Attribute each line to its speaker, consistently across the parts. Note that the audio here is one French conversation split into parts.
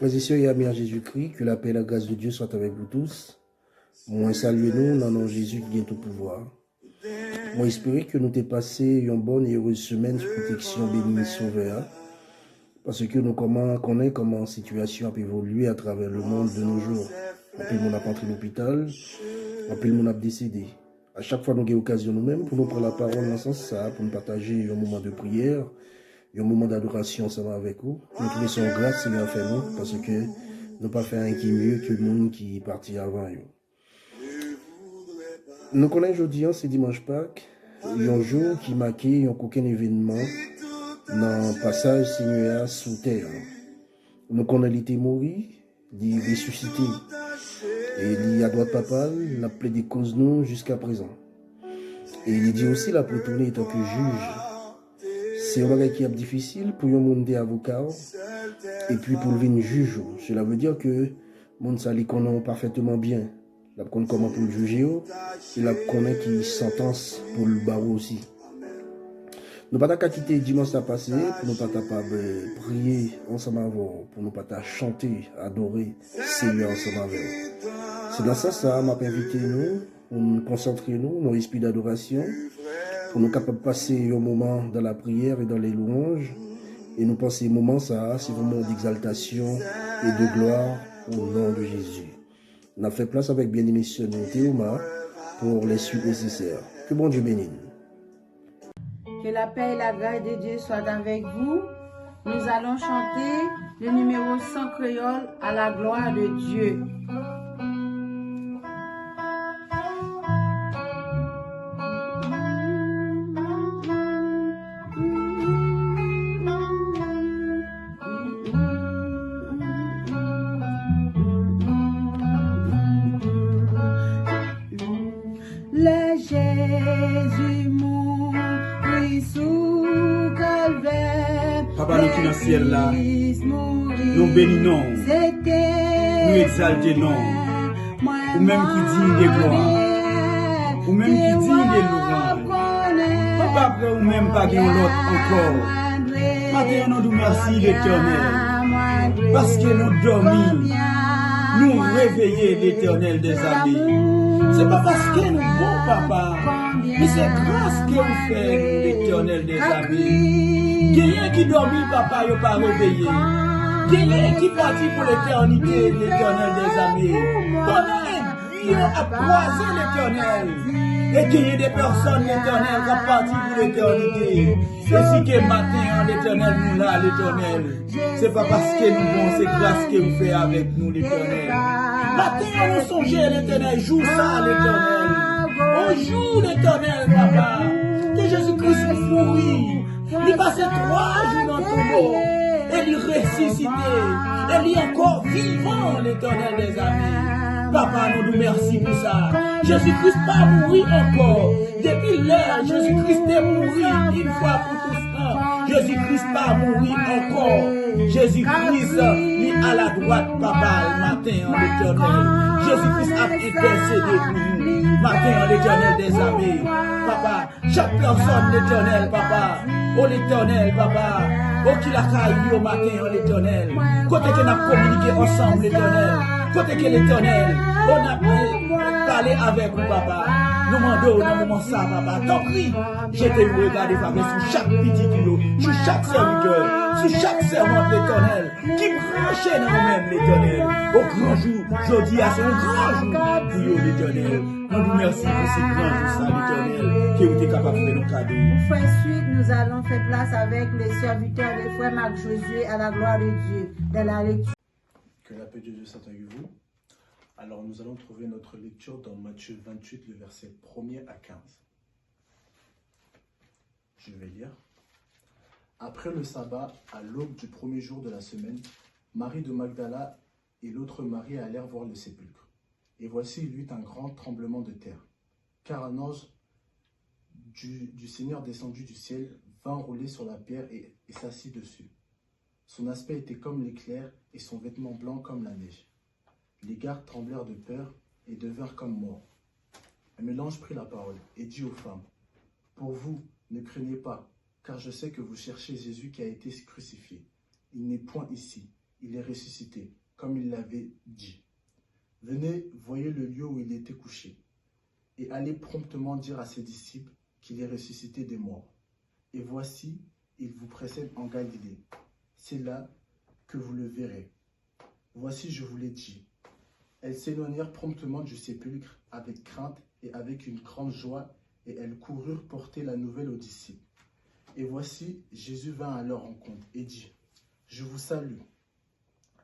Speaker 1: Frères et sœurs et amis en Jésus-Christ, que la paix et la grâce de Dieu soient avec vous tous. Moi, saluez-nous dans nom Jésus qui vient tout pouvoir. Moi, espérer que nous t'ai passé une bonne et heureuse semaine de protection, bénédiction vers. Parce que nous connaissons comment la situation a évolué à travers le monde de nos jours. On peut mon rentré à l'hôpital, on peut mon décédé. À chaque fois, nous avons l'occasion nous-mêmes pour nous prendre la parole dans ce sens ça, pour nous partager un moment de prière, un moment d'adoration ensemble avec vous. Nous te laissons grâce, Seigneur, fait nous, parce que nous pas faire un qui mieux que le monde qui est parti avant. Nous connaissons aujourd'hui, c'est dimanche Pâques, un jour qui marquait aucun événement dans le passage Seigneur sous terre. Nous connaissons l'été mort, il est ressuscité. Et il y a droit de papa, il a plaidé cause nous jusqu'à présent. Et il dit aussi la pour tourner en tant que juge. C'est un bagage qui est difficile pour un monde d'avocat et puis pour le juge. Cela veut dire que le monde s'allie connaît parfaitement bien. Il connaît comment pour le juger, il connaît qui sentence pour le barreau aussi. Nous ne pouvons pas quitter dimanche à passer pour nous pas prier ensemble avant, pour nous pas chanter, adorer Seigneur ensemble avec. C'est dans ça, ça m'a invité nous, pour nous concentrer nous, nos esprits d'adoration, pour nous capables de passer un moment dans la prière et dans les louanges, et nous passer un moment, ça, c'est un moment d'exaltation et de gloire au nom de Jésus. On a fait place avec bien-aimé Théoma pour les suites nécessaires. Que bon Dieu bénisse.
Speaker 2: Que la paix et la grâce de Dieu soient avec vous. Nous allons chanter le numéro 100 créole à la gloire de Dieu. Le Jésus mourit sous calvaire.
Speaker 3: Papa, nous qui dans le ciel là, nous bénissons, nous exaltons, ou même qui dit des gloires, ou même qui dit des louanges. Papa, ou même pas de l'autre encore. Maintenant, nous merci l'Éternel, parce que nous dormons, nous réveillons l'Éternel des amis. C'est pas parce que nous bon papa, mais c'est grâce que vous faites l'Éternel des amis. Quelqu'un qui dormit papa, il pas réveillé. Quelqu'un qui partit pour l'éternité, l'Éternel des amis. Pendant Dieu a croisé l'Éternel. Et qu'il y ait des personnes l'Éternel qui ont parti pour l'éternité. Et si que matin l'Éternel nous là, l'Éternel, c'est pas parce que nous bon, c'est grâce que vous faites avec nous l'Éternel. Matin nous songez l'Éternel, joue ça l'Éternel. On joue l'Éternel, papa. Que Jésus-Christ mourit. Il passait 3 jours dans le tombeau. Et il ressuscité. Et il est encore vivant, l'Éternel des amis. Papa, nous merci pour ça. Jésus-Christ pas mouru encore. Depuis l'heure, Jésus-Christ est mouru une fois pour tous. Jésus-Christ pas mouru encore. Jésus-Christ est à la droite, papa, le matin en l'Éternel. Jésus-Christ a intercédé pour nous. Matin en l'Éternel des amis. Papa, chaque personne l'Éternel, papa. Oh l'Éternel, papa. Oh qu'il a caillé au matin en l'Éternel. Côté que nous avons communiqué ensemble, l'Éternel. Côté que l'Éternel, on a parlé avec vous, papa. Nous demandons dans le moment ça, papa. Ton cri, j'étais regardé sur chaque petit kilo, sur chaque serviteur, sur chaque servant de l'Éternel, qui branchait dans nous-mêmes, l'Éternel. Au grand jour, jeudi, c'est un grand jour pour vous, l'Éternel. Nous vous remercions pour ces grands jours, ça, l'Éternel, qui vous êtes capable de faire nos cadeaux.
Speaker 2: Pour faire suite, nous allons faire place avec les serviteurs des frères Marc Josué à la gloire de Dieu, dans la lecture.
Speaker 4: Que la paix de Dieu soit avec vous. Alors nous allons trouver notre lecture dans Matthieu 28, le verset 1er à 15. Je vais lire. Après le sabbat, à l'aube du premier jour de la semaine, Marie de Magdala et l'autre Marie allèrent voir le sépulcre. Et voici, il y eut un grand tremblement de terre, car un ange du Seigneur descendu du ciel vint rouler sur la pierre et s'assit dessus. Son aspect était comme l'éclair et son vêtement blanc comme la neige. Les gardes tremblèrent de peur et devinrent comme morts. Mais l'ange prit la parole et dit aux femmes, « Pour vous, ne craignez pas, car je sais que vous cherchez Jésus qui a été crucifié. Il n'est point ici, il est ressuscité, comme il l'avait dit. Venez, voyez le lieu où il était couché, et allez promptement dire à ses disciples qu'il est ressuscité des morts. Et voici, il vous précède en Galilée. C'est là que vous le verrez. Voici, je vous l'ai dit. Elles s'éloignèrent promptement du sépulcre avec crainte et avec une grande joie, et elles coururent porter la nouvelle aux disciples. Et voici, Jésus vint à leur rencontre et dit, « Je vous salue. »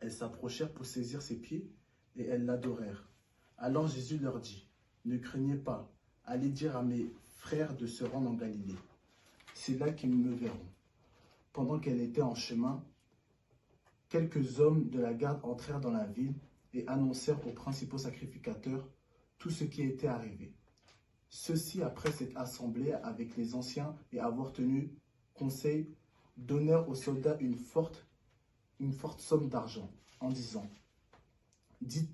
Speaker 4: Elles s'approchèrent pour saisir ses pieds, et elles l'adorèrent. Alors Jésus leur dit, « Ne craignez pas, allez dire à mes frères de se rendre en Galilée. C'est là qu'ils me verront. » Pendant qu'elle était en chemin, quelques hommes de la garde entrèrent dans la ville et annoncèrent aux principaux sacrificateurs tout ce qui était arrivé. Ceux-ci, après s'être assemblés avec les anciens et avoir tenu conseil, donnèrent aux soldats une forte somme d'argent, en disant, « Dites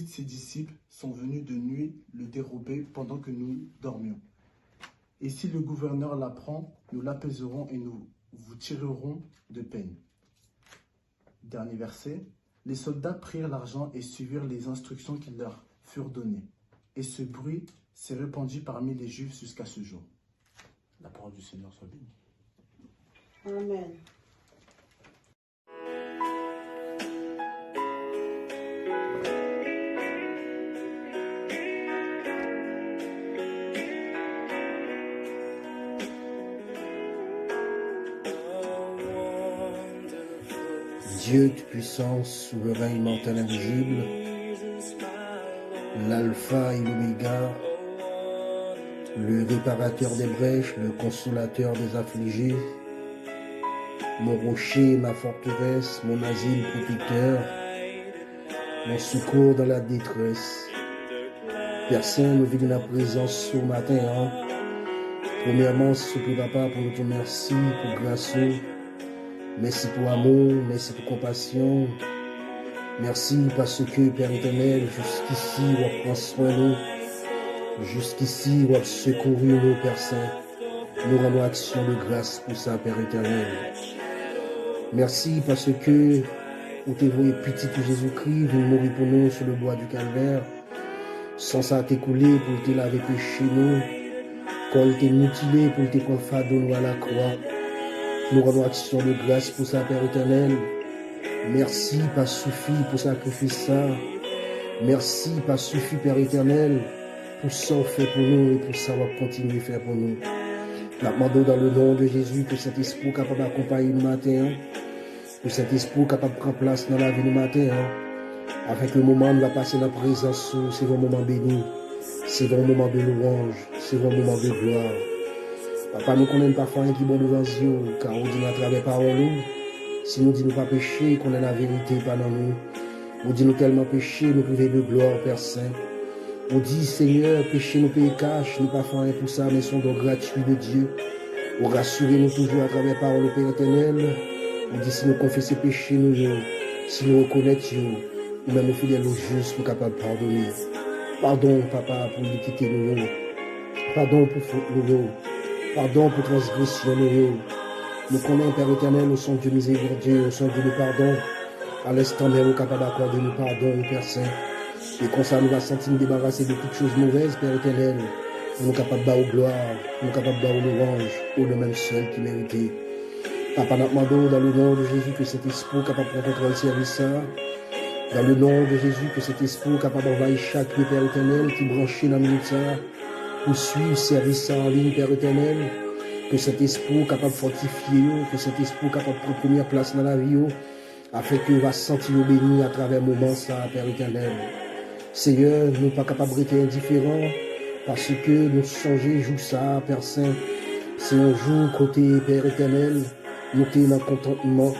Speaker 4: ses disciples sont venus de nuit le dérober pendant que nous dormions. Et si le gouverneur l'apprend, nous l'apaiserons et nous vous tirerons de peine. » Dernier verset. Les soldats prirent l'argent et suivirent les instructions qui leur furent données. Et ce bruit s'est répandu parmi les Juifs jusqu'à ce jour. La parole du Seigneur soit bénie.
Speaker 2: Amen.
Speaker 1: Dieu de puissance, souverain, immortel, invisible, l'alpha et l'oméga, le réparateur des brèches, le consolateur des affligés, mon rocher, ma forteresse, mon asile protecteur, mon secours dans la détresse. Père Saint, nous vivons la présence ce matin. Premièrement, s'il vous plaît, Papa, pour nous te merci, pour grâce. Merci pour amour, merci pour compassion. Merci parce que, Père éternel, jusqu'ici, vous prend soin de nous. Jusqu'ici, vous secouru nous, Père Saint. Nous rendons action de grâce pour ça, Père éternel. Merci parce que vous t'es voué petit que Jésus-Christ venu mourir pour nous sur le bois du calvaire. Sans ça t'écouler pour te laver péché nous. Quand il t'est mutilé pour te prendre fardeau nous à la croix. Nous rendons action de grâce pour ça, Père éternel. Merci, pas suffi pour sacrifier ça. Merci, pas suffi, Père éternel, pour ça fait pour nous et pour ça va continuer à faire pour nous. Nous demandons dans le nom de Jésus que cet esprit capable d'accompagner nous matin, que cet esprit capable de prendre place dans la vie nous matin, avec le moment où nous va passer dans la présence, c'est un moment béni, c'est un moment de louange, c'est un moment de gloire. Papa, nous connaissons parfois un qui bon devant Dieu, car on dit à travers parole nous, si nous disons pas pécher, qu'on ait la vérité pendant nous. On dit nous tellement pécher, nous priver de gloire, Père Saint. On dit, Seigneur, péché nous paye cash, nous pas faire rien pour ça, mais son don gratuit de Dieu. On rassure nous toujours à travers parole, Père éternel. On dit, si nous confessons péché, nous, si nous reconnaissons, nous même nous fidèles au juste pour capable de pardonner. Pardon, Papa, pour l'iniquité nous. Pardon pour faute nous. Pardon pour transgression nous. Nous connaissons, Père éternel, nous sommes Dieu miséricordieux, nous sommes Dieu de pardon. À l'instant même, nous sommes capables d'accorder nous pardon, Père Saint. Et comme ça, nous va sentir nous débarrasser de toutes choses mauvaises, Père éternel. Nous sommes capables de faire gloire, nous sommes capables de faire louange, pour le même seul qui méritait. Papa, nous demandons dans le nom de Jésus que cet esprit capable de contrôler le service. Dans le nom de Jésus, que cet esprit capable d'envahir chaque Père éternel qui branché dans le minute pour suivre le service en ligne, Père éternel. Que cet esprit capable de fortifier, que cet esprit capable de prendre première place dans la vie, afin que va se sentir béni à travers le moment, ça, Père éternel. Seigneur, nous ne sommes pas capables de rester indifférents, parce que nous songeons jour ça, Père Saint. C'est un jour côté Père éternel, nous sommes dans le contentement.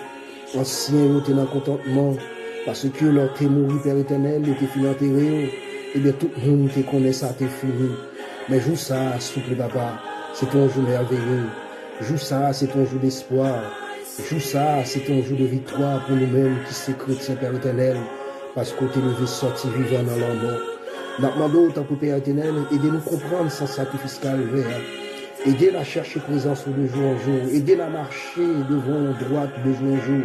Speaker 1: Ancien, nous sommes dans le contentement, parce que leur t'es mouru, Père éternel, était fini enterré, et bien tout le monde te connaît ça, t'es fini. Mais jour ça, souple papa. C'est ton jour merveilleux. Joue ça, c'est ton jour d'espoir. Joue ça, c'est ton jour de victoire pour nous-mêmes qui sommes chrétiens, Père éternel, parce qu'on t'est levé sorti vivant dans leur mort. Nous demandons, tant que Père éternel, aidez-nous à comprendre sans sacrifice calvaire. Aidez-la à chercher présence de jour en jour. Aidez-la à marcher devant droite de jour en jour.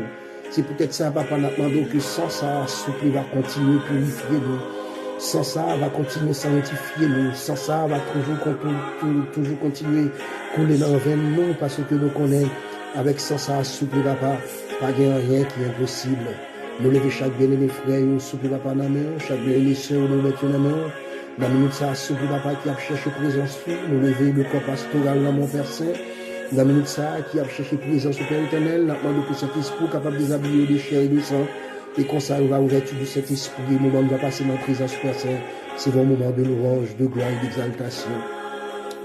Speaker 1: C'est peut-être ça, papa, nous demandons que sans ça, souple va continuer à purifier nous. Sans ça, va continuer à sanctifier nous. Sans ça, va toujours continuer à couler dans nous parce que nous connaissons avec sans ça, souple papa, pas rien qui est impossible. Nous levons chaque bien-aimé frère, souple papa dans la main, chaque bien-aimé soeur, nous mettons dans la main. Dans la minute, ça, souple papa qui a cherché présence, nous levons le corps pastoral dans mon Père Saint. Dans la minute, ça, qui a cherché présence au Père éternel, nous demandons que cet esprit capable de déshabiller de chair et de sang. Et qu'on s'arrive à l'ouverture de cet esprit, le moment où va passer dans la présence du Père Saint, c'est un moment de louange, de gloire et d'exaltation.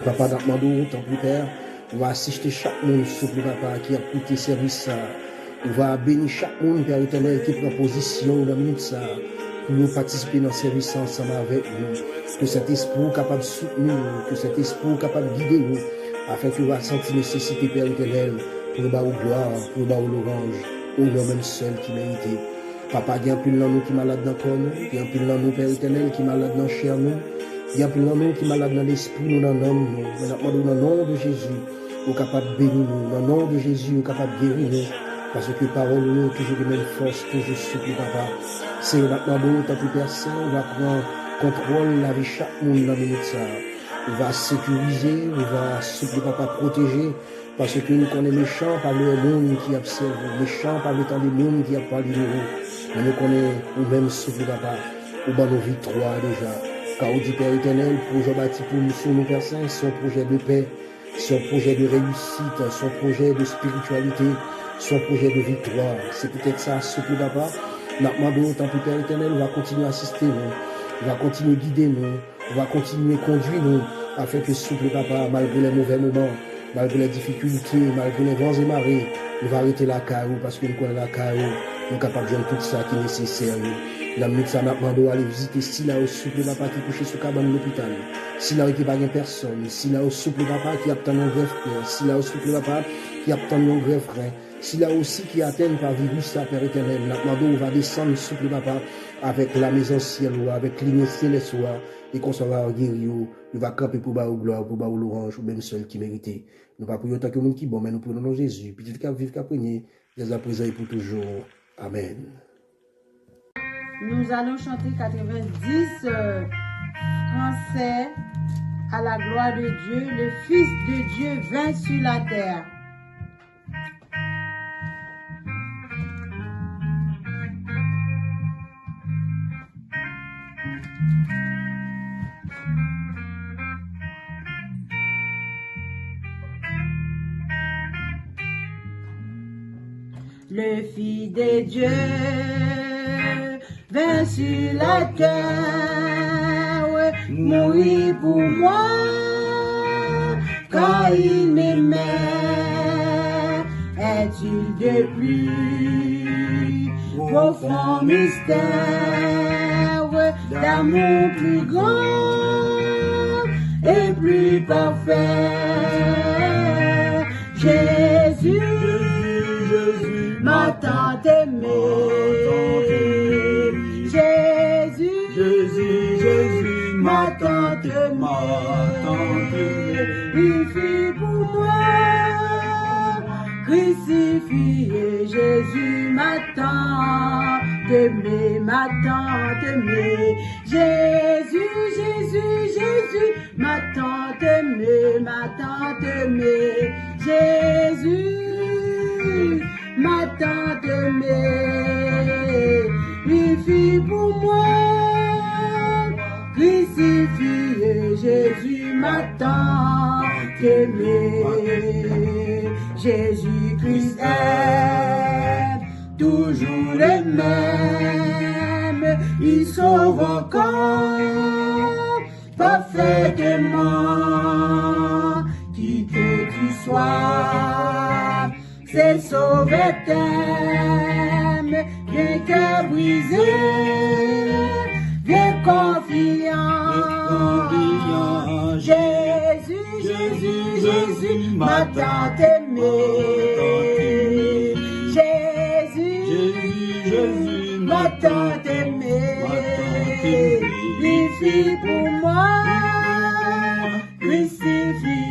Speaker 1: Papa, nous demandons, tant plus Père, on va assister chaque monde, souple papa, qui a coûté service ça. On va bénir chaque monde, Père éternel, qui prend position dans la minute ça, pour nous participer dans le service ensemble avec nous. Que cet esprit est capable de soutenir nous, que cet esprit est capable de guider nous, afin que nous va sentir nécessité, Père éternel, pour nous bas au gloire, pour nous bas au louange, au nom même seul qui méritait. Papa, il y a un peu de nous qui est malade dans le corps, il y a un peu de nous, Père éternel, qui est malade dans la chair, il y a un peu de nous qui est malade dans l'esprit, nous, dans l'homme, nous. Dans le nom de Jésus, nous sommes capables de bénir nous. Dans le nom de Jésus, nous sommes capables de guérir nous. Parce que parole, nous, toujours de même force, toujours souple, papa. C'est maintenant, tant que personne, on va prendre contrôle de la vie chaque monde dans la minute ça. On va sécuriser, on va souple, papa, protéger. Parce que nous connaissons méchants par le monde qui observe, méchants par le temps du monde qui a parlé de nous. Mais nous connaissons nous-mêmes souple, papa, ou dans nos victoires déjà. Car au dit Père éternel, projet bâti pour nous sur nos personnes, son projet de paix, son projet de réussite, son projet de spiritualité, son projet de victoire. C'est peut-être ça, souple, papa. Nous tant que Père éternel, on va continuer à assister nous, on va continuer à guider nous, on va continuer à conduire nous, afin que souple, papa, malgré les mauvais moments, malgré les difficultés, malgré les vents et marées, nous va arrêter la carreau parce que nous connaissons la carreau, nous sommes capables de faire tout ça qui est nécessaire. La minute, ça m'a demandé d'aller visiter si là au souple papa qui couché sur cabane de l'hôpital, si là qui pas de personne, si là au souple papa qui attend un greffe, si là au souple papa qui attend un greffe frère, si là aussi qui atteint par virus sa Père éternel, la demandé va descendre souple papa avec la maison ciel ou avec l'lignée céleste et qu'on soit guéri, il va camper pour bas au gloire, pour bas au louange, ou même seul qui méritait. Nous pas prions tant que monde qui bon, mais nous prenons nom Jésus, petit qu'à vivre qu'à prier, dès à présent et pour toujours. Amen.
Speaker 2: Nous allons chanter 90 français à la gloire de Dieu. Le Fils de Dieu vint sur la terre. Le Fils de Dieu vint sur la terre, mourir pour moi, car il m'aimait. Est-il de plus profond mystère, d'amour plus grand et plus parfait? Jésus m'a tant aimé. Jésus m'a tant aimé. Il fut pour moi crucifié. Jésus m'a tant aimé, m'a tant aimé. Jésus m'a tant aimé, m'a tant aimé. Jésus m'a tant aimé, il fut pour moi crucifié. Jésus m'a tant aimé. Jésus-Christ est toujours le même, il sauve encore parfaitement. Qui que tu sois, c'est sauvé t'aime, bien que brisé, bien confiant. Jésus m'a tant aimé. Jésus m'a tant aimé. Il fit pour moi crucifié.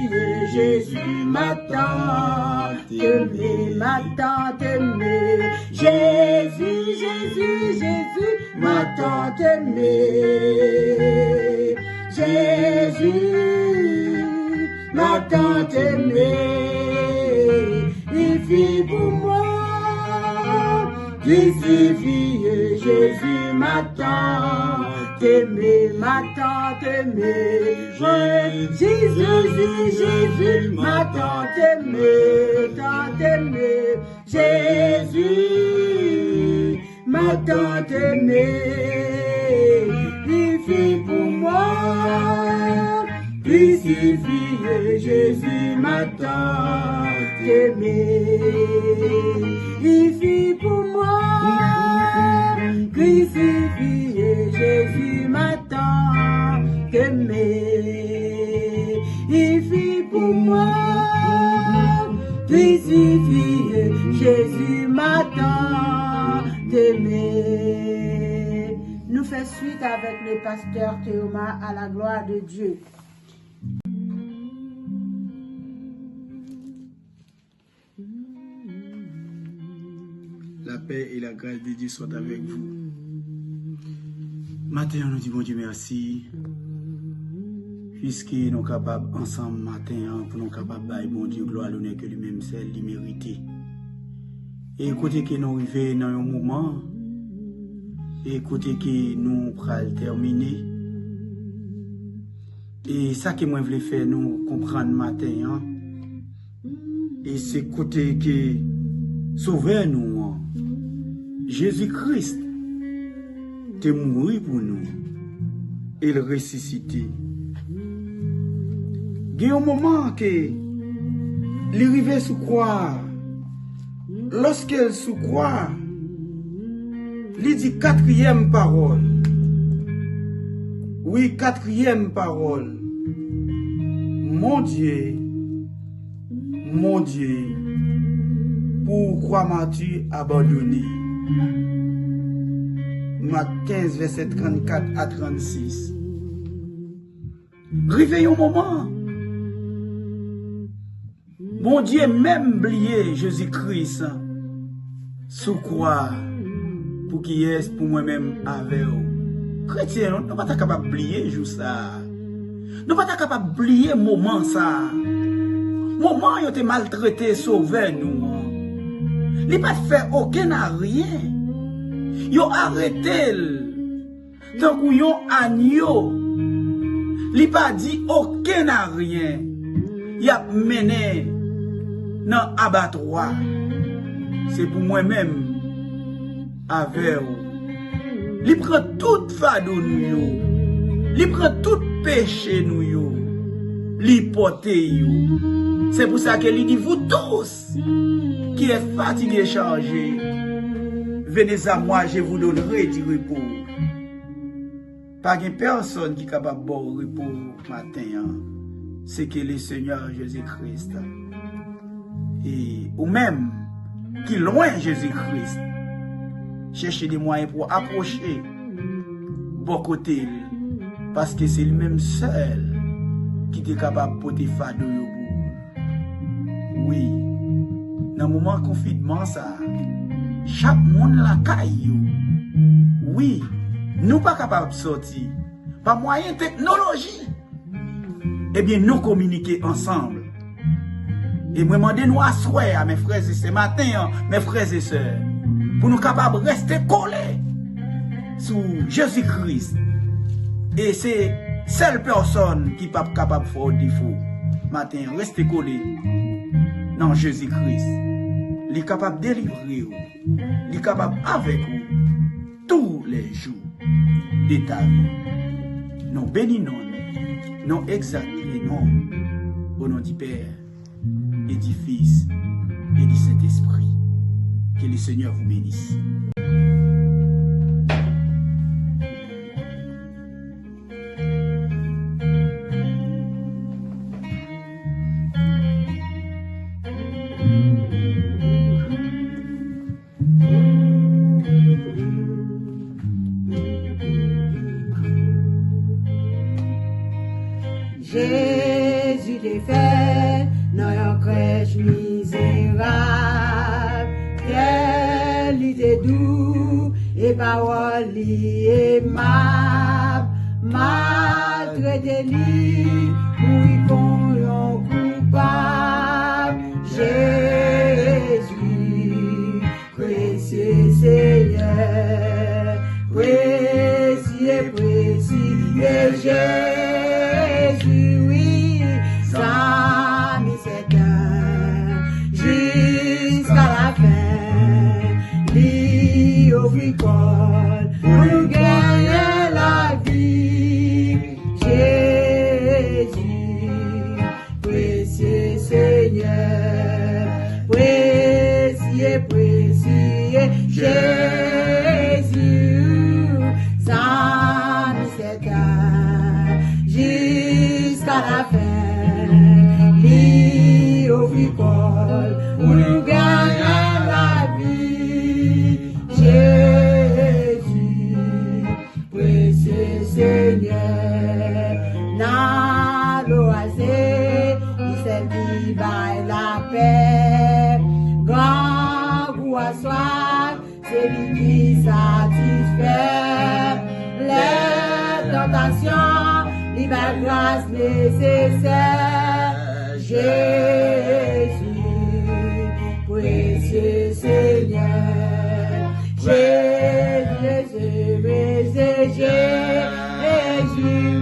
Speaker 2: Jésus m'a tant aimé, m'a tant aimé. Jésus, Jésus, Jésus, m'a tant aimé. Jésus, m'a tant aimé. Il vit pour moi, crucifié. Jésus m'a tant aimé, m'a tant aimé. Jésus, Jésus, m'a tant aimé, tant aimé. Jésus m'a tant aimé. Il vit pour moi, crucifié. Jésus m'a tant aimé. Il vit pour moi, crucifié. Jésus m'a tant aimé. Il vit pour moi, crucifié. Jésus m'a tant aimé. Nous faisons suite avec le pasteur Théoma à la gloire de Dieu.
Speaker 3: La paix et la grâce de Dieu soient avec vous. Matin, nous disons bon Dieu merci. Puisque nous sommes capables ensemble matin pour nous capables de bon Dieu gloire l'honneur que lui-même c'est lui mérité. Et écoutez que nous arrivons dans un moment, et écoutez que nous allons terminer. Et ça que moi je voulais faire nous comprendre matin, et c'est côté que sauver nous, Jésus-Christ est mort pour nous et le ressuscité. Il y a un moment que l'arrivée sous croix, lorsqu'elle sous croix, il dit quatrième parole. Oui, quatrième parole. Mon Dieu, pourquoi m'as-tu abandonné? Marc 15, verset 34 à 36. Réveillons un moment. Mon Dieu, même oublié Jésus-Christ sous croix pour qui est pour moi-même avec vous. Chrétien, nous ne sommes pas capables d'oublier juste ça. Nous ne sommes pas capables d'oublier moment ça. Moment où été maltraité, sauvé nous. Il n'a pas fait aucun rien. Ils ont arrêté. Tant qu'ils ont agneau. Il n'a pas dit aucun rien. Il a mené dans l'abattoir. C'est pour moi-même avec vous. Il prend tout fardeau nous. Il prend tout péché nous. Il porte nous. C'est pour ça qu'il dit vous tous qui êtes fatigués et chargés, venez à moi, je vous donnerai du repos. Pas de personne qui est capable de boire repos matin. C'est que le Seigneur Jésus-Christ. Et ou même qui loin Jésus-Christ. Cherchez des moyens pour approcher bon côté. Parce que c'est lui-même seul qui est capable de porter fardeau. Oui. Dans le moment de confinement, ça, chaque monde la caille. Oui. Nous pas capables de sortir. Par moyen de technologie. Eh bien, nous communiquer ensemble. Et moi, demandez nous asseoir à mes frères et sœurs, matin, mes frères et sœurs, pour nous capables de rester collés sur Jésus-Christ. Et c'est seule personne qui n'est pas capable de faire défaut. Matin, restez collés dans Jésus-Christ. Il est capable de délivrer vous. Il est capable avec vous tous les jours de ta vie. Nous bénissons, nous exaltons au nom du Père et du Fils et du Saint-Esprit. Que le Seigneur vous bénisse.
Speaker 2: Jésus t'est fait dans une crèche misérable. Il était doux et parole li aimable, maltraité li pour y qu'on coupable. Jésus, précieux Seigneur, précieux, précieux Jésus, oui, ça mis c'est jusqu'à la fin, lui ouvre pour nous gagner la vie. Jésus, précieux Seigneur, précieux, précieux Jésus, ça nous s'éteint jusqu'à la fin, lui ouvre pour nous gagner la vie. Jésus, précieux Seigneur, n'a l'oisé, il s'est dit by la paix, grand goût à soif, c'est lui qui satisfait les tentations, l'hiver grâce nécessaire. Jésus, précieux Seigneur, Jésus,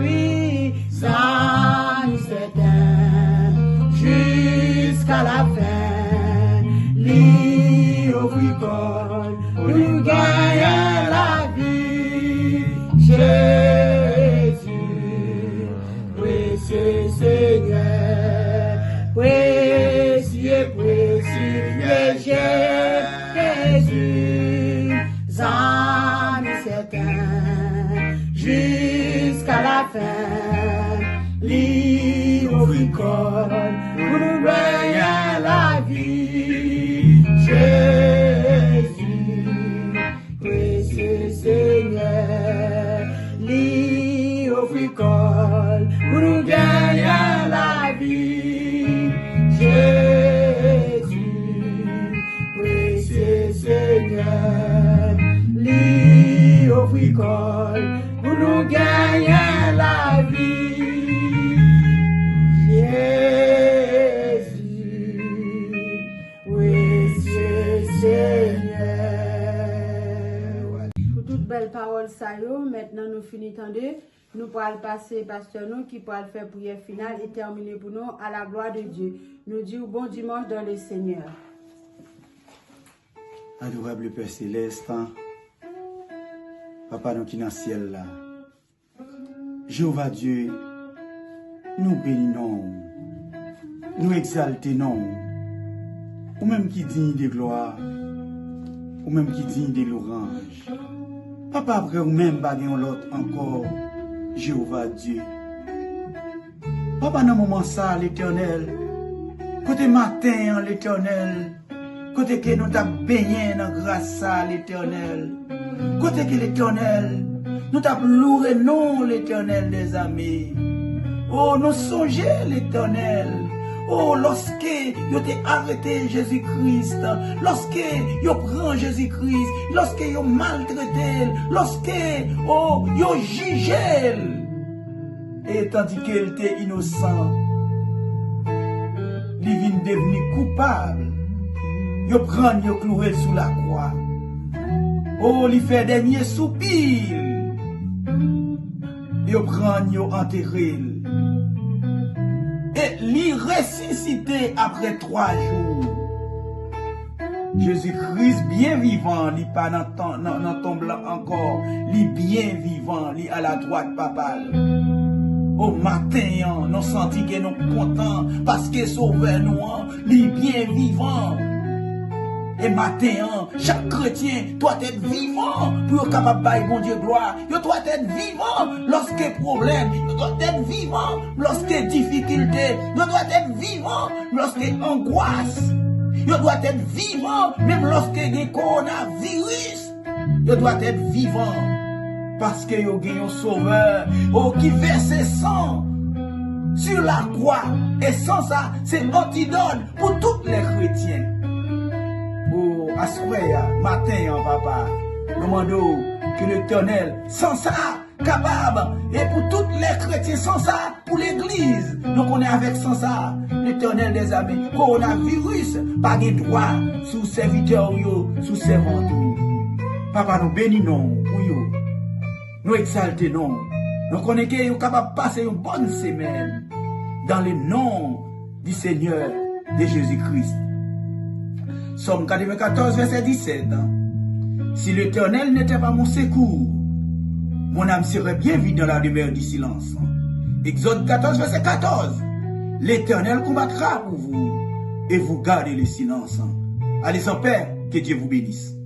Speaker 2: oui, ça nous s'éteint jusqu'à la fin, lui ouvre pour nous gagner la vie. Jésus, précieux Seigneur, précieux, précieux Jésus, ça nous s'éteint jusqu'à la fin, lui ouvre pour nous gagner la vie. Jésus, précieux Seigneur, lui ouvre pour nous gagner la vie. Jésus, précieux Seigneur, lui ouvre pour nous gagner la vie. Jésus, précieux Seigneur. Pour toute belle parole, ça y est, maintenant nous finissons tendre. Nous pourrons passer, pasteur, nous qui pourrons faire prière finale et terminer pour nous à la gloire de Dieu. Nous disons bon dimanche dans le Seigneur.
Speaker 3: Adorable Père Céleste, Papa nous qui est dans le ciel là, Jéhovah Dieu, nous bénissons, nous exaltons, ou même qui digne de gloire, ou même qui digne de l'orange. Papa, après ou même baguer l'autre encore, Jéhovah Dieu. Papa, dans le moment ça, l'Éternel, côté matin, l'Éternel, côté que nous t'avons baigné dans grâce à l'Éternel, côté que l'Éternel, nous t'avons loué non l'Éternel des amis. Oh, nous songeons l'Éternel. Oh, lorsque vous avez arrêté Jésus-Christ, lorsque vous prenez Jésus-Christ, lorsque vous maltraité, lorsque vous jugé, et tandis qu'il était innocent, il vient devenir coupable, vous prenez, vous clouez sous la croix. Oh, il fait dernier soupir, vous prenez, vous enterrez. Et l'y ressuscité après 3 jours. Jésus-Christ bien vivant, l'y pas dans tombe là encore, l'y bien vivant, l'y à la droite papa. Au matin, nous senti que nous contents parce que sauveur nous, l'y bien vivant. Et matin, chaque chrétien doit être vivant pour être capable de bailler mon Dieu gloire. Il doit être vivant lorsqu'il y a problème. Il doit être vivant lorsqu'il y a difficulté. Il doit être vivant lorsqu'il y a angoisse. Il doit être vivant même lorsqu'il y a coronavirus. Il doit être vivant parce qu'il y a un sauveur qui verse sang sur la croix. Et sans ça, c'est antidote pour tous les chrétiens. à soir, matin, papa. Nous demandons que l'Éternel, sans ça, capable, et pour tous les chrétiens, sans ça, pour l'Église. Donc on est avec sans ça, l'Éternel des amis, coronavirus, pas de droit sous serviteurs, sous servants. Papa, nous bénissons pour vous. Nous exaltons. Nous connaissons que vous êtes capable de passer une bonne semaine dans le nom du Seigneur de Jésus-Christ. Somme 94, verset 17. Si l'Éternel n'était pas mon secours, mon âme serait bien vide dans la demeure du silence. Exode 14, verset 14. L'Éternel combattra pour vous et vous gardez le silence. Allez, son Père, que Dieu vous bénisse.